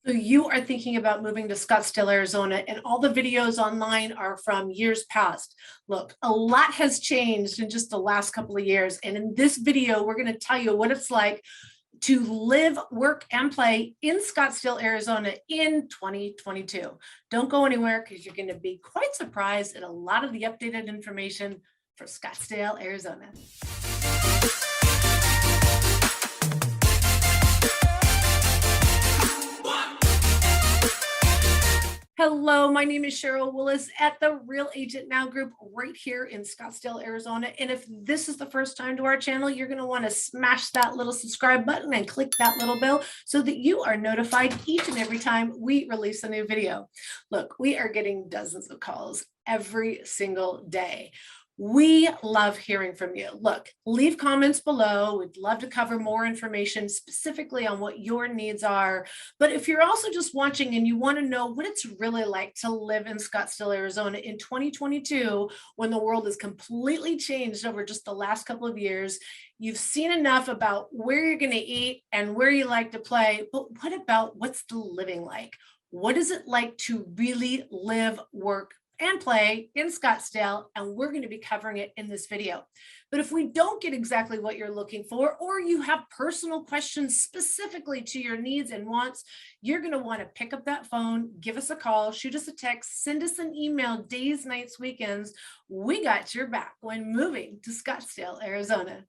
So you are thinking about moving to Scottsdale, Arizona, and all the videos online are from years past. Look, a lot has changed in just the last couple of years. And in this video, we're going to tell you what it's like to live, work, and play in Scottsdale, Arizona in 2022. Don't go anywhere because you're going to be quite surprised at a lot of the updated information for Scottsdale, Arizona. Hello, my name is Sheryl Willis at the Real Agent Now group right here in Scottsdale, Arizona. And if this is the first time to our channel, you're going to want to smash that little subscribe button and click that little bell so that you are notified each and every time we release a new video. Look, we are getting dozens of calls every single day. We love hearing from you. Look, leave comments below. We'd love to cover more information specifically on what your needs are. But if you're also just watching and you want to know what it's really like to live in Scottsdale, Arizona in 2022, when the world has completely changed over just the last couple of years, you've seen enough about where you're going to eat and where you like to play. But what about what's the living like? What is it like to really live, work, and play in Scottsdale? And we're going to be covering it in this video. But if we don't get exactly what you're looking for, or you have personal questions specifically to your needs and wants, you're going to want to pick up that phone, give us a call, shoot us a text, send us an email, days, nights, weekends. We got your back when moving to Scottsdale, Arizona.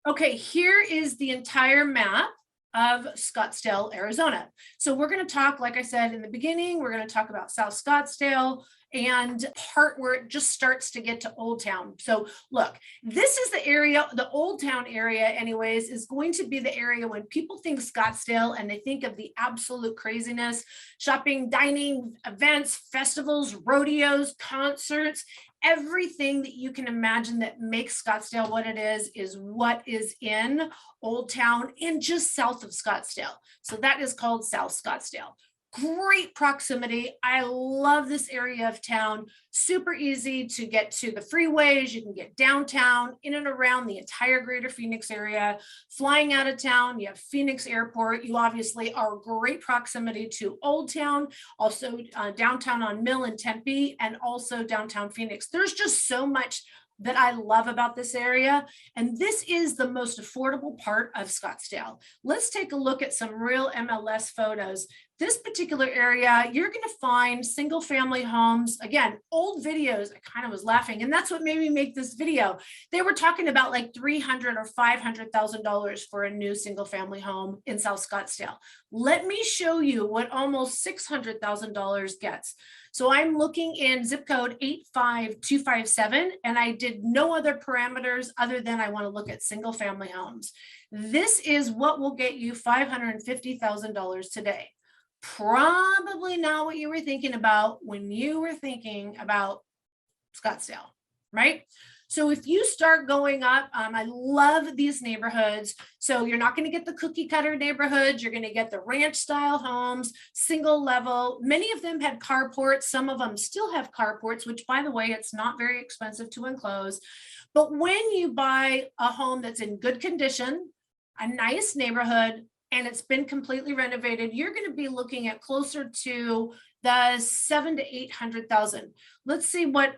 Okay, here is the entire map of Scottsdale, Arizona. So we're going to talk, like I said in the beginning, we're going to talk about South Scottsdale and part where it just starts to get to Old Town. So look, this is the area, the Old Town area anyways, is going to be the area when people think Scottsdale and they think of the absolute craziness, shopping, dining, events, festivals, rodeos, concerts. Everything that you can imagine that makes Scottsdale what it is what is in Old Town and just south of Scottsdale. So that is called South Scottsdale. Great proximity. I love this area of town. Super easy to get to the freeways. You can get downtown, in and around the entire greater Phoenix area. Flying out of town, you have Phoenix Airport. You obviously are great proximity to Old Town, also downtown on Mill and Tempe, and also downtown Phoenix. There's just so much that I love about this area. And this is the most affordable part of Scottsdale. Let's take a look at some real MLS photos. This particular area, you're going to find single family homes. Again, old videos, I kind of was laughing, and that's what made me make this video. They were talking about like $300,000 or $500,000 for a new single family home in South Scottsdale. Let me show you what almost $600,000 gets. So I'm looking in zip code 85257, and I did no other parameters other than I want to look at single family homes. This is what will get you $550,000 today. Probably not what you were thinking about when you were thinking about Scottsdale, right? So if you start going up, I love these neighborhoods. So you're not going to get the cookie cutter neighborhoods. You're going to get the ranch style homes, single level. Many of them had carports. Some of them still have carports, which by the way, it's not very expensive to enclose. But when you buy a home that's in good condition, a nice neighborhood, and it's been completely renovated, you're going to be looking at closer to the 700,000 to 800,000. Let's see what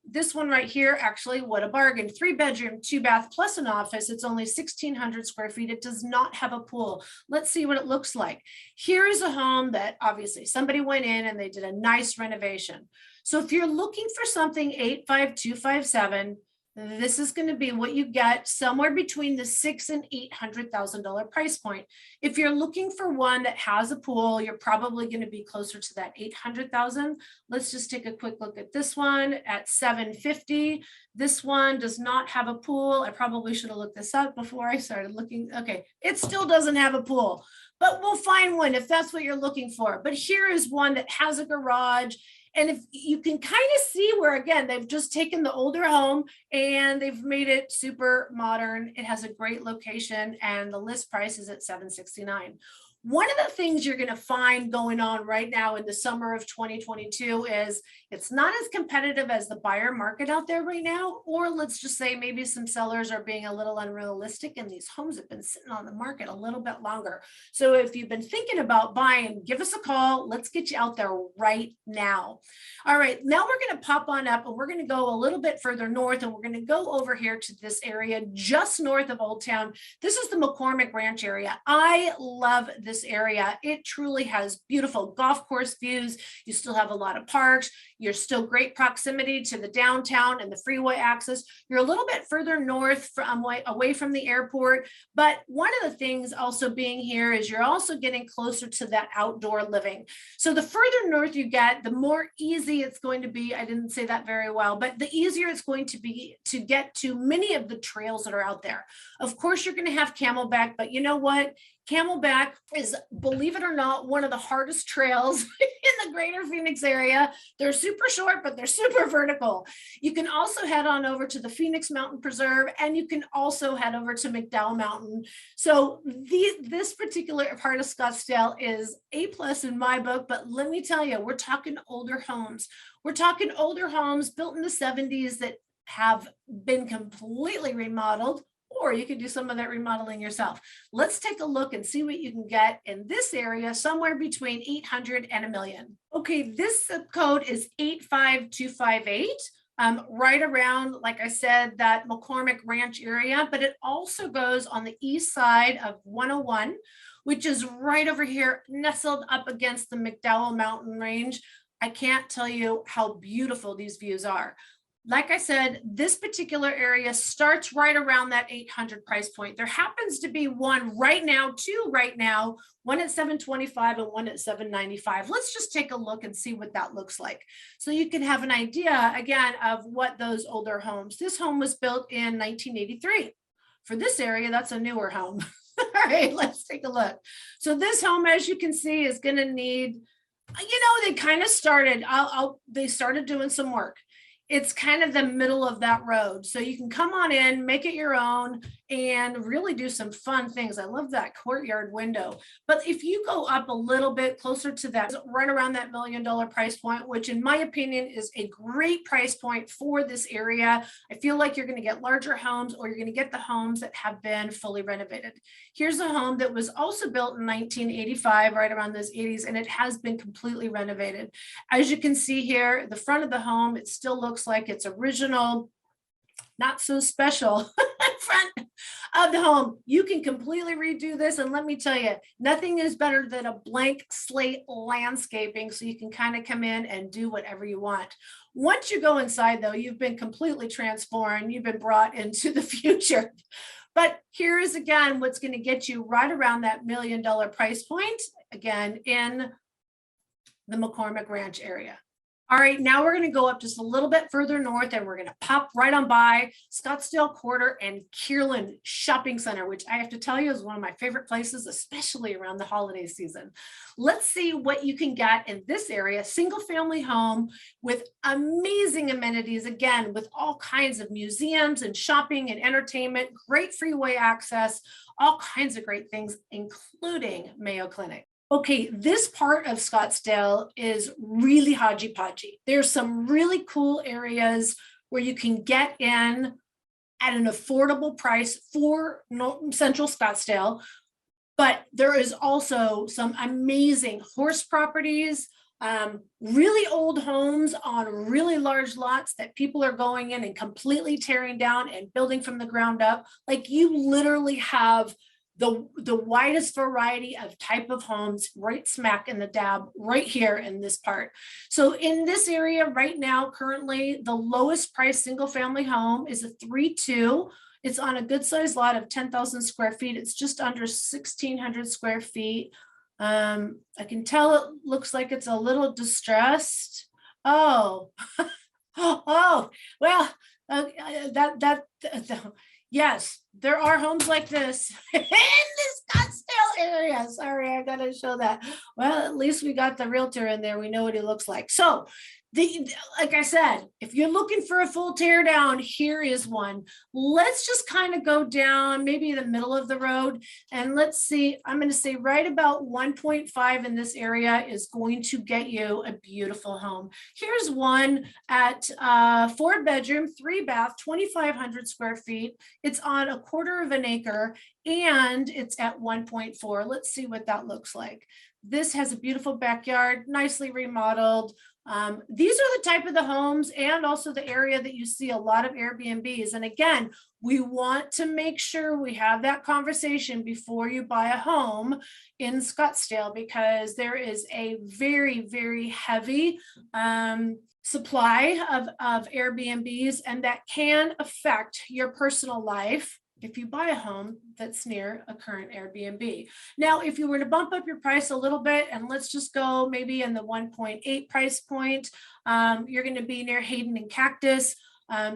this one right here, actually, what a bargain. 3-bedroom, 2-bath plus an office. It's only 1,600 square feet. It does not have a pool. Let's see what it looks like. Here is a home that obviously somebody went in and they did a nice renovation. So if you're looking for something 85257, this is going to be what you get somewhere between the $600,000 and $800,000 price point. If you're looking for one that has a pool, you're probably going to be closer to that $800,000. Let's just take a quick look at this one at $750,000. This one does not have a pool. I probably should have looked this up before I started looking. Okay, it still doesn't have a pool, but we'll find one if that's what you're looking for. But here is one that has a garage. And if you can kind of see where, again, they've just taken the older home and they've made it super modern. It has a great location and the list price is at $769,000. One of the things you're going to find going on right now in the summer of 2022 is it's not as competitive as the buyer market out there right now, or let's just say maybe some sellers are being a little unrealistic and these homes have been sitting on the market a little bit longer. So if you've been thinking about buying, give us a call. Let's get you out there right now. All right, now we're going to pop on up and we're going to go a little bit further north and we're going to go over here to this area just north of Old Town. This is the McCormick Ranch area. I love this area. It truly has beautiful golf course views. You still have a lot of parks. You're still great proximity to the downtown and the freeway access. You're a little bit further north from away from the airport. But one of the things also being here is you're also getting closer to that outdoor living. So the further north you get, the more easy it's going to be. I didn't say that very well, but the easier it's going to be to get to many of the trails that are out there. Of course, you're going to have Camelback, but you know what? Camelback is, believe it or not, one of the hardest trails in the greater Phoenix area. They're super short, but they're super vertical. You can also head on over to the Phoenix Mountain Preserve, and you can also head over to Mcdowell Mountain. So this particular part of Scottsdale is A+ in my book, but let me tell you, we're talking older homes. We're talking older homes built in the 70s that have been completely remodeled, or you can do some of that remodeling yourself. Let's take a look and see what you can get in this area, somewhere between 800 and $1 million. Okay, this zip code is 85258. Right around, like I said, that McCormick Ranch area, but it also goes on the east side of 101, which is right over here, nestled up against the Mcdowell mountain range. I can't tell you how beautiful these views are. Like I said, this particular area starts right around that 800 price point. There happens to be one right now, two right now, one at 725 and one at 795. Let's just take a look and see what that looks like. So you can have an idea, again, of what those older homes. This home was built in 1983. For this area, that's a newer home. All right, let's take a look. So this home, as you can see, is going to need, they kind of started, they started doing some work. It's kind of the middle of that road. So you can come on in, make it your own, and really do some fun things. I love that courtyard window. But if you go up a little bit closer to that, right around that $1 million price point, which in my opinion is a great price point for this area, I feel like you're going to get larger homes, or you're going to get the homes that have been fully renovated. Here's a home that was also built in 1985, right around those 80s, and it has been completely renovated. As you can see here, the front of the home, it still looks like it's original, not so special. Front of the home, you can completely redo this, and let me tell you, nothing is better than a blank slate landscaping, so you can kind of come in and do whatever you want. Once you go inside, though, you've been completely transformed. You've been brought into the future. But here is again what's going to get you right around that $1 million price point, again in the McCormick Ranch area. All right, now we're going to go up just a little bit further north, and we're going to pop right on by Scottsdale Quarter and Kierland Shopping Center, which I have to tell you is one of my favorite places, especially around the holiday season. Let's see what you can get in this area. Single family home with amazing amenities, again, with all kinds of museums and shopping and entertainment, great freeway access, all kinds of great things, including Mayo Clinic. Okay, this part of Scottsdale is really hodgepodgey. There's some really cool areas where you can get in at an affordable price for Central Scottsdale, but there is also some amazing horse properties, really old homes on really large lots that people are going in and completely tearing down and building from the ground up. Like, you literally have the widest variety of type of homes right smack in the dab right here in this part. So in this area right now, currently the lowest price single family home is a 3.2. It's on a good sized lot of 10,000 square feet. It's just under 1,600 square feet. I can tell it looks like it's a little distressed. Oh, oh, well, yes. there are homes like this in the Scottsdale area. Sorry, I gotta show that. Well, at least we got the realtor in there. We know what he looks like. So like I said, if you're looking for a full tear down, here is one. Let's just kind of go down maybe in the middle of the road, and let's see. I'm going to say right about 1.5 in this area is going to get you a beautiful home. Here's one at 4-bedroom, 3-bath, 2,500 square feet. It's on 1/4 of an acre, and it's at 1.4. Let's see what that looks like. This has a beautiful backyard, nicely remodeled. These are the type of the homes and also the area that you see a lot of Airbnbs. And again, we want to make sure we have that conversation before you buy a home in Scottsdale, because there is a very, very heavy supply of Airbnbs, and that can affect your personal life if you buy a home that's near a current Airbnb. Now, if you were to bump up your price a little bit, and let's just go maybe in the 1.8 price point, you're going to be near Hayden and Cactus.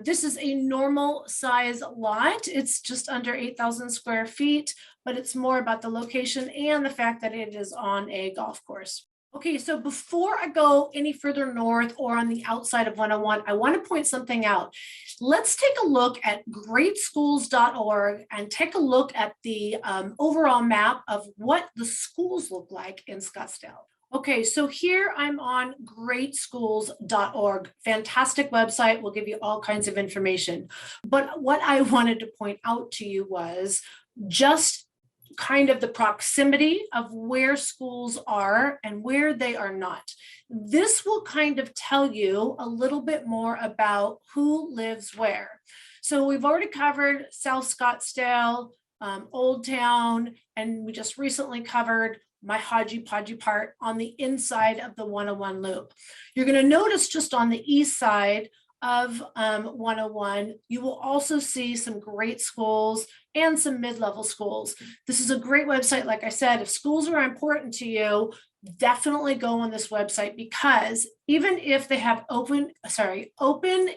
This is a normal size lot. It's just under 8,000 square feet, but it's more about the location and the fact that it is on a golf course. Okay, so before I go any further north or on the outside of 101, I want to point something out. Let's take a look at greatschools.org and take a look at the overall map of what the schools look like in Scottsdale. Okay, so here I'm on greatschools.org. Fantastic website, will give you all kinds of information. But what I wanted to point out to you was just kind of the proximity of where schools are and where they are not. This will kind of tell you a little bit more about who lives where. So we've already covered South Scottsdale, Old Town, and we just recently covered my hodgepodgey part on the inside of the 101 loop. You're going to notice just on the east side of 101, you will also see some great schools and some mid-level schools. This is a great website. Like I said, if schools are important to you, definitely go on this website, because even if they have open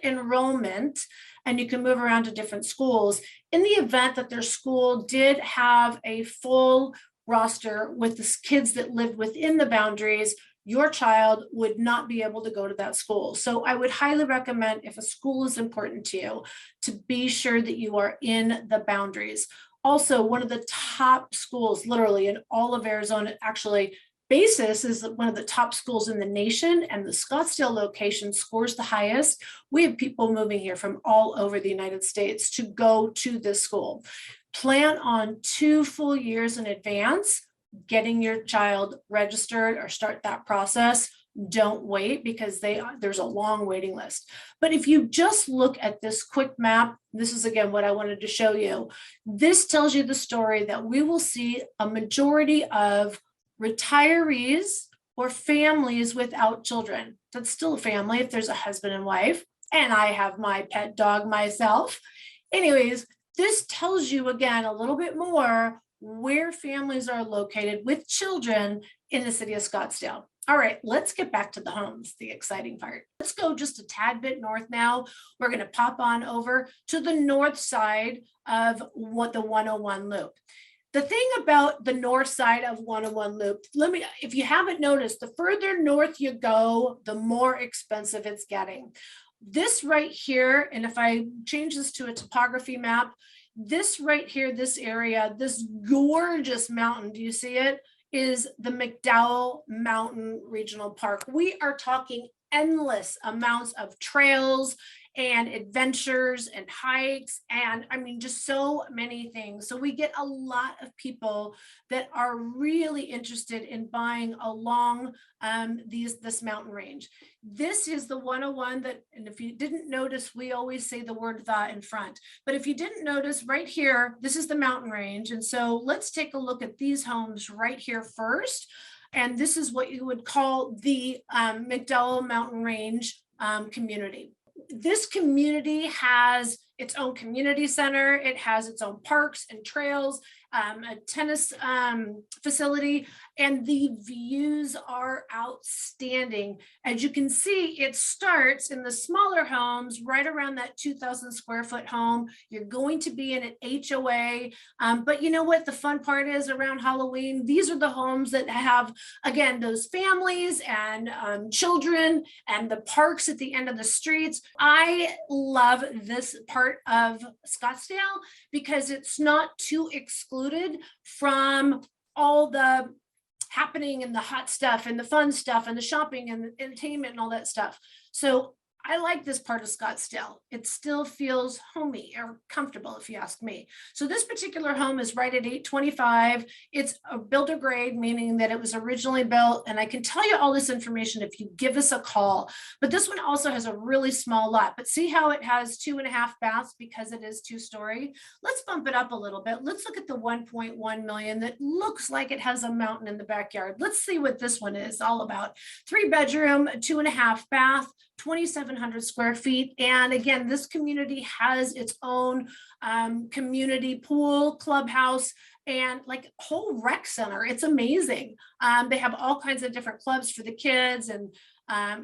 enrollment and you can move around to different schools, in the event that their school did have a full roster with the kids that lived within the boundaries, your child would not be able to go to that school. So I would highly recommend, if a school is important to you, to be sure that you are in the boundaries. Also, one of the top schools, literally in all of Arizona, actually, Basis is one of the top schools in the nation, and the Scottsdale location scores the highest. We have people moving here from all over the United States to go to this school. Plan on 2 full years in advance getting your child registered or start that process. Don't wait, because there's a long waiting list. But if you just look at this quick map, this is again what I wanted to show you. This tells you the story that we will see a majority of retirees or families without children. That's still a family if there's a husband and wife, and I have my pet dog myself. Anyways, this tells you again a little bit more where families are located with children in the city of Scottsdale. All right, let's get back to the homes, the exciting part. Let's go just a tad bit north now. We're going to pop on over to the north side of what the 101 loop. The thing about the north side of 101 loop, if you haven't noticed, the further north you go, the more expensive it's getting. This right here, and if I change this to a topography map, this right here, this area, this gorgeous mountain, do you see it? Is the Mcdowell Mountain Regional Park. We are talking endless amounts of trails and adventures and hikes, and I mean, just so many things. So we get a lot of people that are really interested in buying along this mountain range. This is the 101 that, and if you didn't notice, we always say the word "the" in front. But if you didn't notice, right here, this is the mountain range. And so let's take a look at these homes right here first. And this is what you would call the Mcdowell Mountain Range community. This community has its own community center. It has its own parks and trails, a tennis facility, and the views are outstanding. As you can see, it starts in the smaller homes right around that 2,000 square foot home. You're going to be in an HOA, but you know what the fun part is around Halloween? These are the homes that have, again, those families and children and the parks at the end of the streets. I love this part of Scottsdale because it's not too excluded from all the happening and the hot stuff and the fun stuff and the shopping and the entertainment and all that stuff. So I like this part of Scottsdale. It still feels homey or comfortable, if you ask me. So this particular home is right at 825. It's a builder grade, meaning that it was originally built. And I can tell you all this information if you give us a call. But this one also has a really small lot. But see how it has 2.5 baths because it is 2-story. Let's bump it up a little bit. Let's look at the 1.1 million that looks like it has a mountain in the backyard. Let's see what this one is all about. 3-bedroom, 2.5 bath. 2,700 square feet. And again, this community has its own community pool, clubhouse, and like whole rec center. It's amazing. They have all kinds of different clubs for the kids, and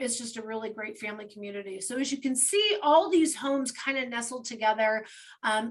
it's just a really great family community. So as you can see, all these homes kind of nestled together.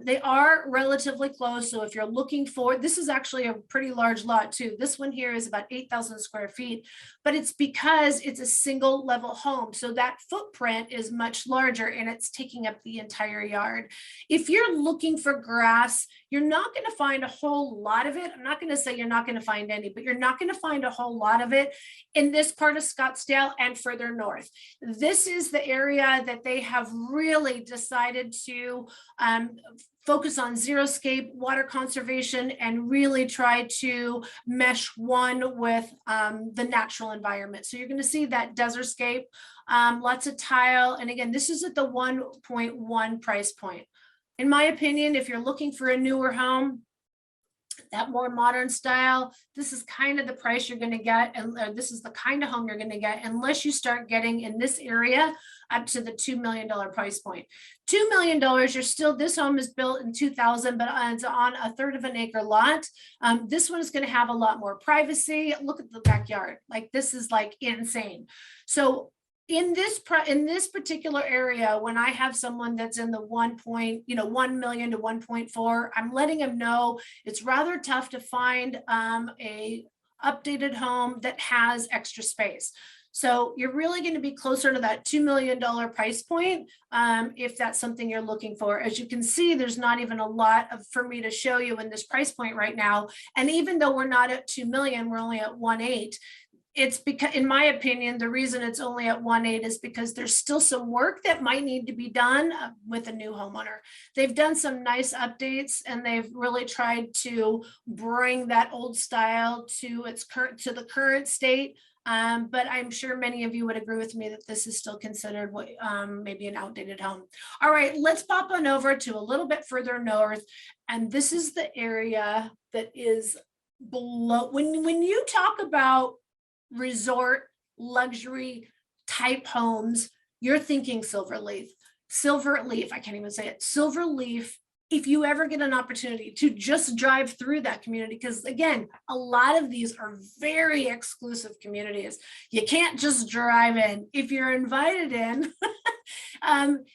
They are relatively close. So if you're looking for, this is actually a pretty large lot too. This one here is about 8,000 square feet, but it's because it's a single level home. So that footprint is much larger and it's taking up the entire yard. If you're looking for grass, you're not going to find a whole lot of it. I'm not going to say you're not going to find any, but you're not going to find a whole lot of it in this part of Scottsdale and further north. This is the area that they have really decided to focus on xeriscape, water conservation, and really try to mesh one with the natural environment. So you're going to see that desertscape, lots of tile. And again, this is at the 1.1 price point. In my opinion, if you're looking for a newer home, that more modern style, this is kind of the price you're going to get, and this is the kind of home you're going to get unless you start getting in this area up to the $2 million price point. $2 million, you're still, this home is built in 2000, but it's on 1/3 of an acre lot. This one is going to have a lot more privacy. Look at the backyard. Like, this is like insane. So in this particular area, when I have someone that's in the 1 million to 1.4, I'm letting them know it's rather tough to find a updated home that has extra space. So you're really going to be closer to that $2 million price point if that's something you're looking for. As you can see, there's not even a lot for me to show you in this price point right now. And even though we're not at 2 million, we're only at 1.8. It's because, in my opinion, the reason it's only at 1.8 is because there's still some work that might need to be done with a new homeowner. They've done some nice updates and they've really tried to bring that old style to the current state. But I'm sure many of you would agree with me that this is still considered maybe an outdated home. All right, let's pop on over to a little bit further north. And this is the area that is below. When you talk about resort luxury type homes, you're thinking Silverleaf. I can't even say it. Silverleaf, if you ever get an opportunity to just drive through that community, because again, a lot of these are very exclusive communities. You can't just drive in. If you're invited in,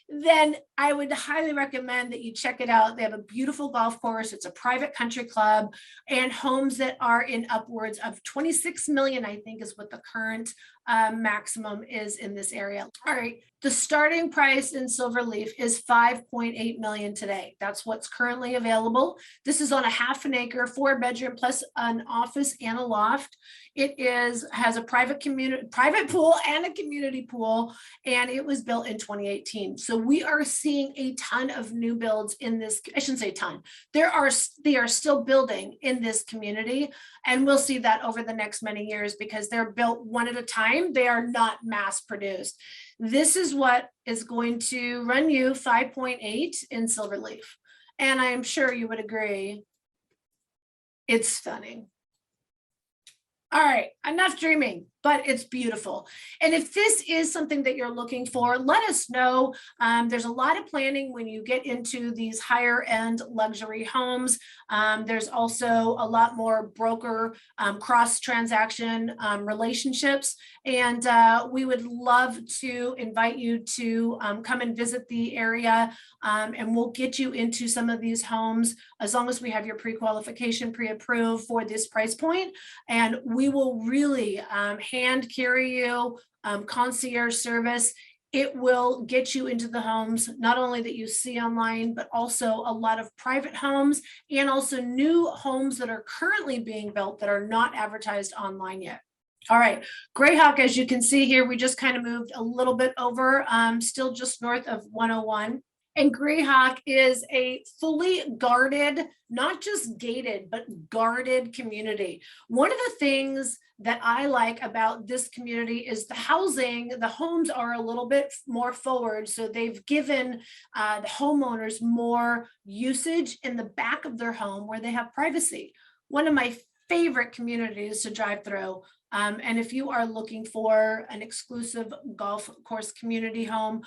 then I would highly recommend that you check it out. They have a beautiful golf course. It's a private country club, and homes that are in upwards of 26 million, I think, is what the current maximum is in this area. All right, the starting price in Silverleaf is 5.8 million today. That's what's currently available. This is on a 1/2 an acre, 4-bedroom plus an office and a loft. It has a private pool and a community pool, and it was built in 2018. So we are seeing a ton of new builds in this. I shouldn't say ton. They are still building in this community, and we'll see that over the next many years because they're built one at a time. They are not mass produced. This is what is going to run you 5.8 in Silverleaf, and I am sure you would agree. It's stunning. All right, enough dreaming. but it's beautiful. And if this is something that you're looking for, let us know. There's a lot of planning when you get into these higher end luxury homes. There's also a lot more broker cross transaction relationships. And we would love to invite you to come and visit the area, and we'll get you into some of these homes as long as we have your pre-qualification pre-approved for this price point. And we will really hand carry you, concierge service. It will get you into the homes, not only that you see online, but also a lot of private homes and also new homes that are currently being built that are not advertised online yet. All right, Greyhawk, as you can see here, we just kind of moved a little bit over, still just north of 101. And Greyhawk is a fully guarded, not just gated, but guarded community. One of the things that I like about this community is the housing. The homes are a little bit more forward, so they've given the homeowners more usage in the back of their home where they have privacy. One of my favorite communities to drive through. And if you are looking for an exclusive golf course community home,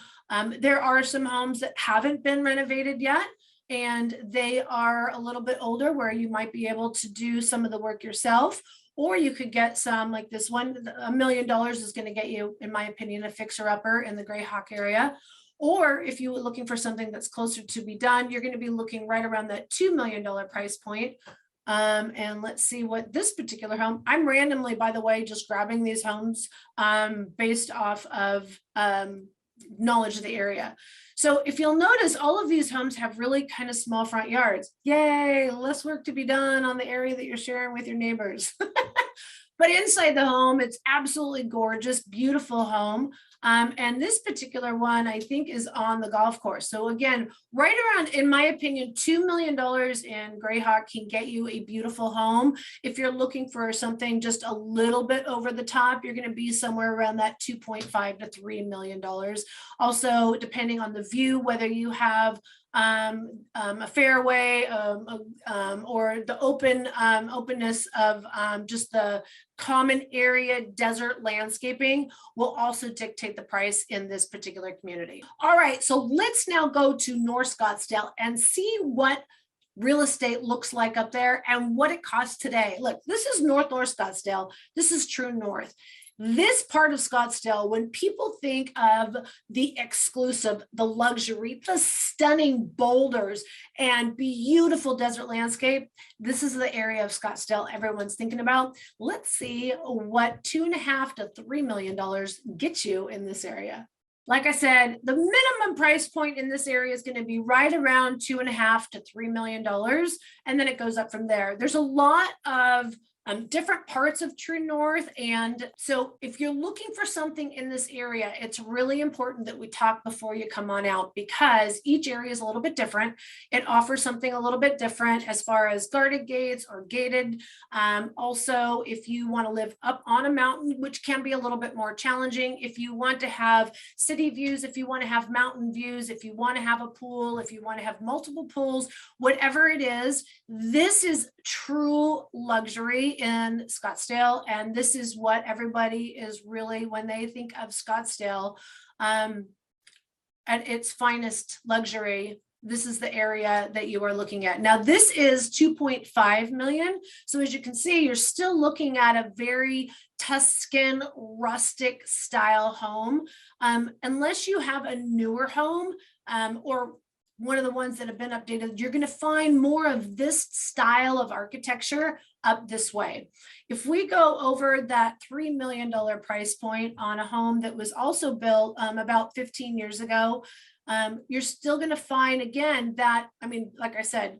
there are some homes that haven't been renovated yet, and they are a little bit older where you might be able to do some of the work yourself, or you could get some like this one. $1 million is going to get you, in my opinion, a fixer-upper in the Greyhawk area. Or if you're looking for something that's closer to be done, you're going to be looking right around that $2 million price point. And let's see what this particular home, I'm randomly, by the way, just grabbing these homes based off of knowledge of the area. So if you'll notice, all of these homes have really kind of small front yards. Yay, less work to be done on the area that you're sharing with your neighbors. But inside the home, it's absolutely gorgeous, beautiful home. And this particular one, I think, is on the golf course. So again, right around, in my opinion, $2 million in Greyhawk can get you a beautiful home. If you're looking for something just a little bit over the top, you're going to be somewhere around that $2.5 to $3 million. Also, depending on the view, whether you have a fairway or the openness of just the common area desert landscaping will also dictate the price in this particular community. All right, so let's now go to North Scottsdale and see what real estate looks like up there and what it costs today. Look, this is North Scottsdale. This is true north. This part of Scottsdale, when people think of the exclusive, the luxury, the stunning boulders and beautiful desert landscape, this is the area of Scottsdale everyone's thinking about. Let's see what $2.5 to $3 million gets you in this area. Like I said, the minimum price point in this area is going to be right around $2.5 to $3 million, and then it goes up from there. There's a lot of different parts of True North. And so if you're looking for something in this area, it's really important that we talk before you come on out, because each area is a little bit different. It offers something a little bit different as far as guarded gates or gated. Also, if you want to live up on a mountain, which can be a little bit more challenging, if you want to have city views, if you want to have mountain views, if you want to have a pool, if you want to have multiple pools, whatever it is, this is true luxury in Scottsdale. And this is what everybody is really, when they think of Scottsdale at its finest luxury, this is the area that you are looking at. Now, this is 2.5 million. So as you can see, you're still looking at a very Tuscan rustic style home. Unless you have a newer home or one of the ones that have been updated, you're going to find more of this style of architecture up this way. If we go over that $3 million price point on a home that was also built about 15 years ago, you're still going to find, again, that, I mean, like I said,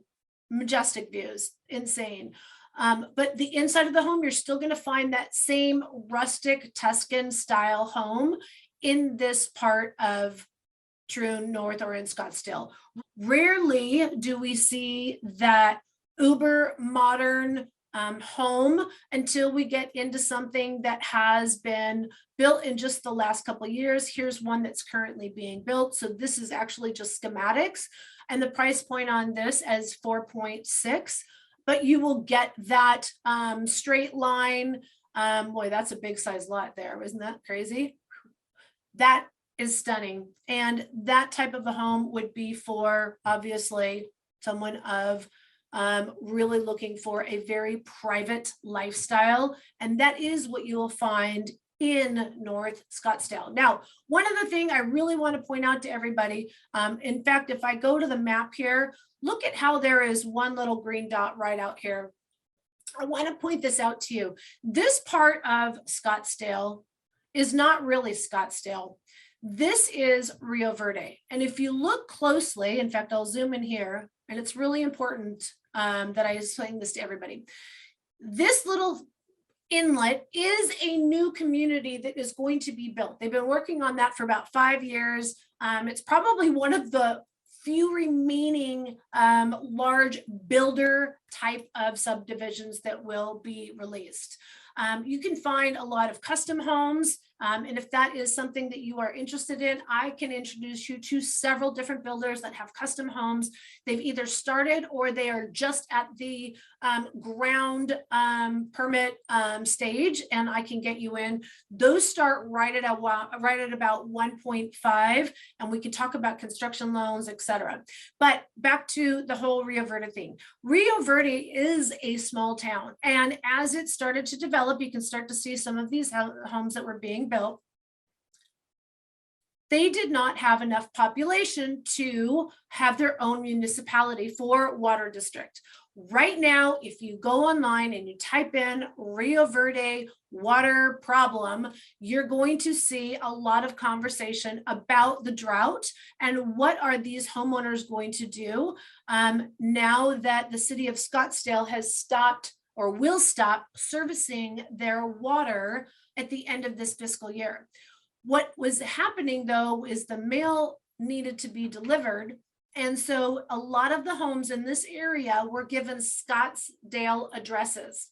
majestic views, insane. But the inside of the home, you're still going to find that same rustic Tuscan style home in this part of True North or in Scottsdale. Rarely do we see that uber modern home until we get into something that has been built in just the last couple of years. Here's one that's currently being built. So this is actually just schematics, and the price point on this is 4.6, but you will get that straight line Boy, that's a big size lot there. Isn't that crazy? That is stunning. And that type of a home would be for obviously someone of really looking for a very private lifestyle. And that is what you will find in North Scottsdale. Now, one other thing I really want to point out to everybody, in fact, if I go to the map here, look at how there is one little green dot right out here. I want to point this out to you. This part of Scottsdale is not really Scottsdale. This is Rio Verde. And if you look closely, in fact, I'll zoom in here, and it's really important that I explain this to everybody. This little inlet is a new community that is going to be built. They've been working on that for about 5 years. It's probably one of the few remaining large builder type of subdivisions that will be released. You can find a lot of custom homes. And if that is something that you are interested in, I can introduce you to several different builders that have custom homes. They've either started or they are just at the ground permit stage, and I can get you in. Those start right at about 1.5, and we can talk about construction loans, etc. But back to the whole Rio Verde thing. Rio Verde is a small town, and as it started to develop, you can start to see some of these homes that were being built. They did not have enough population to have their own municipality for water district. Right now, if you go online and you type in Rio Verde water problem, you're going to see a lot of conversation about the drought and what are these homeowners going to do now that the city of Scottsdale has stopped or will stop servicing their water at the end of this fiscal year. What was happening though is the mail needed to be delivered. And so a lot of the homes in this area were given Scottsdale addresses.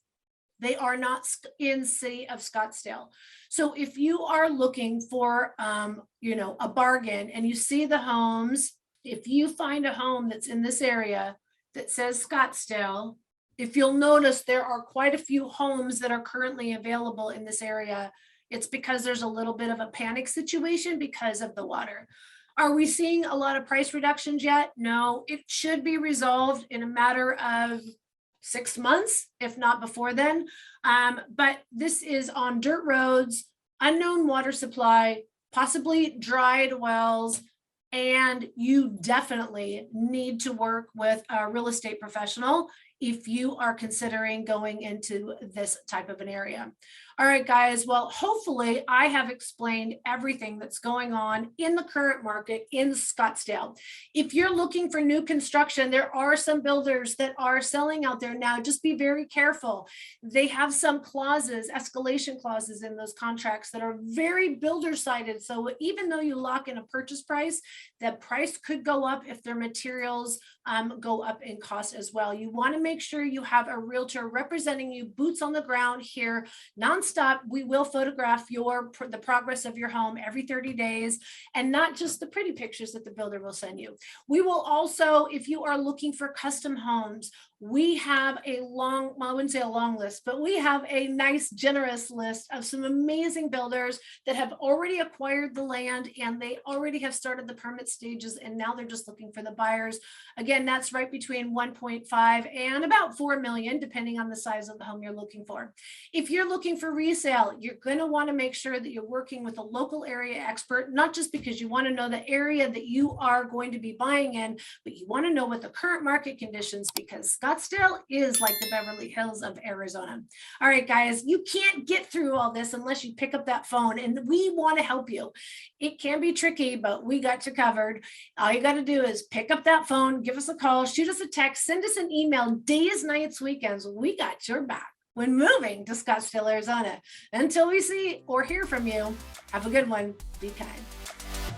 They are not in city of Scottsdale. So if you are looking for, a bargain and you see the homes, if you find a home that's in this area that says Scottsdale, if you'll notice, there are quite a few homes that are currently available in this area. It's because there's a little bit of a panic situation because of the water. Are we seeing a lot of price reductions yet? No, it should be resolved in a matter of 6 months, if not before then. But this is on dirt roads, unknown water supply, possibly dried wells, and you definitely need to work with a real estate professional if you are considering going into this type of an area. All right, guys. Well, hopefully I have explained everything that's going on in the current market in Scottsdale. If you're looking for new construction, there are some builders that are selling out there now. Just be very careful. They have some clauses, escalation clauses in those contracts that are very builder sided. So even though you lock in a purchase price, the price could go up if their materials go up in cost as well. You want to make sure you have a realtor representing you, boots on the ground here, nonstop. We will photograph the progress of your home every 30 days, and not just the pretty pictures that the builder will send you. We will also, if you are looking for custom homes, we have a long, well, I wouldn't say a long list, but we have a nice, generous list of some amazing builders that have already acquired the land and they already have started the permit stages, and now they're just looking for the buyers. Again, that's right between 1.5 and about 4 million, depending on the size of the home you're looking for. If you're looking for resale, you're going to want to make sure that you're working with a local area expert, not just because you want to know the area that you are going to be buying in, but you want to know what the current market conditions, because Scottsdale is like the Beverly Hills of Arizona. All right, guys, you can't get through all this unless you pick up that phone, and we want to help you. It can be tricky, but we got you covered. All you got to do is pick up that phone, give us a call, shoot us a text, send us an email, days, nights, weekends. We got your back when moving to Scottsdale, Arizona. Until we see or hear from you, have a good one. Be kind.